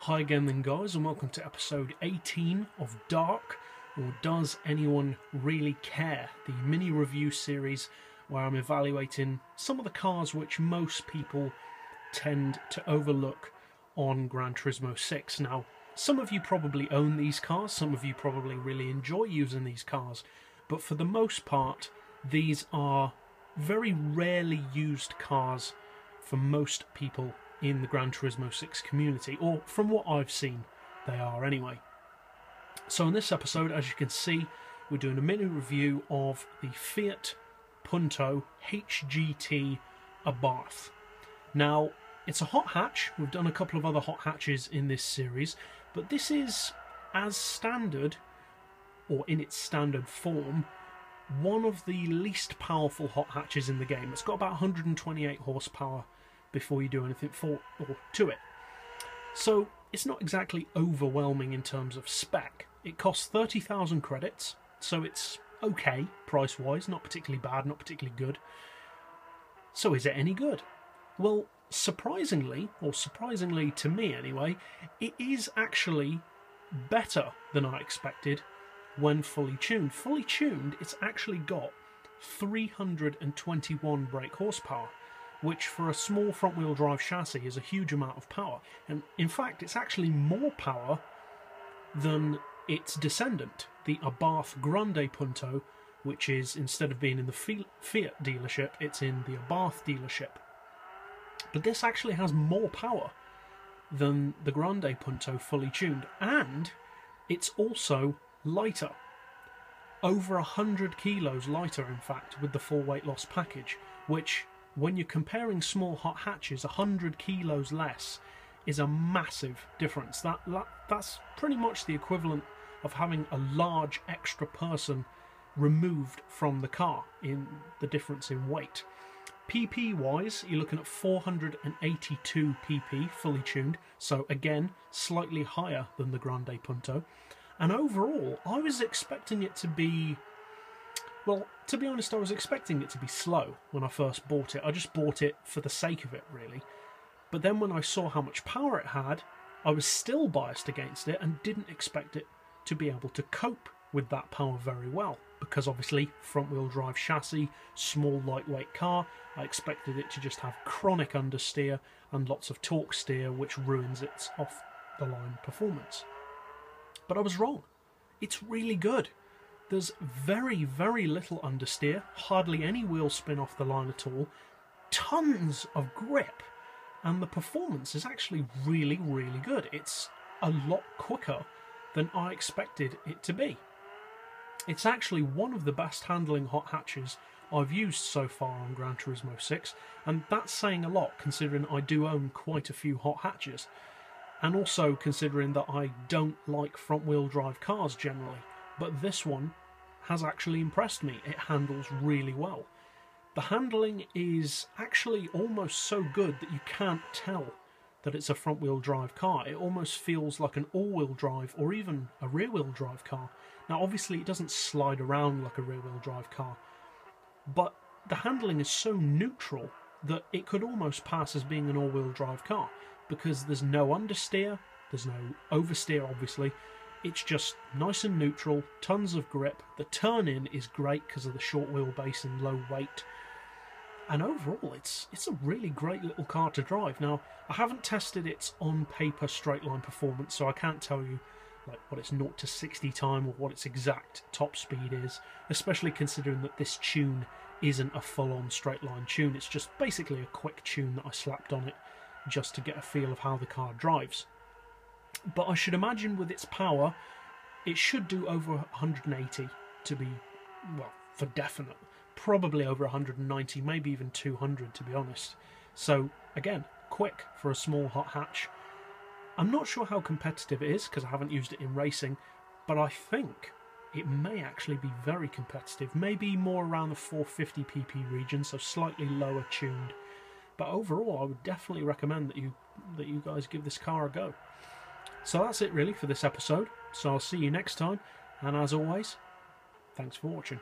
Hi again then guys, and welcome to episode 18 of D.A.R.C, or Does Anyone Really Care? The mini review series where I'm evaluating some of the cars which most people tend to overlook on Gran Turismo 6. Now, some of you probably own these cars, some of you probably really enjoy using these cars, but for the most part, these are very rarely used cars for most people in the Gran Turismo 6 community, or from what I've seen, they are anyway. So in this episode, as you can see, we're doing a mini review of the Fiat Punto HGT Abarth. Now, it's a hot hatch. We've done a couple of other hot hatches in this series, but this is, as standard, or in its standard form, one of the least powerful hot hatches in the game. It's got about 128 horsepower before you do anything to it. So it's not exactly overwhelming in terms of spec. It costs 30,000 credits, so it's okay price-wise, not particularly bad, not particularly good. So is it any good? Well, surprisingly, or surprisingly to me anyway, it is actually better than I expected when fully tuned. Fully tuned, it's actually got 321 brake horsepower, which for a small front-wheel drive chassis is a huge amount of power. And in fact, it's actually more power than its descendant, the Abarth Grande Punto, which is, instead of being in the Fiat dealership, it's in the Abarth dealership. But this actually has more power than the Grande Punto fully tuned, and it's also lighter. Over 100 kilos lighter, in fact, with the full weight loss package, which, when you're comparing small hot hatches, 100 kilos less is a massive difference. That's pretty much the equivalent of having a large extra person removed from the car in the difference in weight. PP wise, you're looking at 482 PP fully tuned, so again slightly higher than the Grande Punto. And overall, I was expecting it to be, well, to be honest, I was expecting it to be slow when I first bought it. I just bought it for the sake of it, really. But then when I saw how much power it had, I was still biased against it and didn't expect it to be able to cope with that power very well. Because obviously, front-wheel drive chassis, small lightweight car, I expected it to just have chronic understeer and lots of torque steer, which ruins its off-the-line performance. But I was wrong. It's really good. There's very, very little understeer, hardly any wheel spin off the line at all, tons of grip, and the performance is actually really, really good. It's a lot quicker than I expected it to be. It's actually one of the best handling hot hatches I've used so far on Gran Turismo 6, and that's saying a lot considering I do own quite a few hot hatches, and also considering that I don't like front-wheel drive cars generally. But this one has actually impressed me. It handles really well. The handling is actually almost so good that you can't tell that it's a front-wheel drive car. It almost feels like an all-wheel drive or even a rear-wheel drive car. Now obviously it doesn't slide around like a rear-wheel drive car, but the handling is so neutral that it could almost pass as being an all-wheel drive car, because there's no understeer, there's no oversteer obviously. It's just nice and neutral, tons of grip. The turn-in is great because of the short wheelbase and low weight. And overall, it's a really great little car to drive. Now, I haven't tested its on-paper straight-line performance, so I can't tell you like what its 0 to 60 time or what its exact top speed is, especially considering that this tune isn't a full-on straight-line tune. It's just basically a quick tune that I slapped on it just to get a feel of how the car drives. But I should imagine with its power, it should do over 180 to be, well, for definite. Probably over 190, maybe even 200 to be honest. So, again, quick for a small hot hatch. I'm not sure how competitive it is because I haven't used it in racing, but I think it may actually be very competitive. Maybe more around the 450 PP region, so slightly lower tuned. But overall, I would definitely recommend that you guys give this car a go. So that's it really for this episode. So I'll see you next time, and as always, thanks for watching.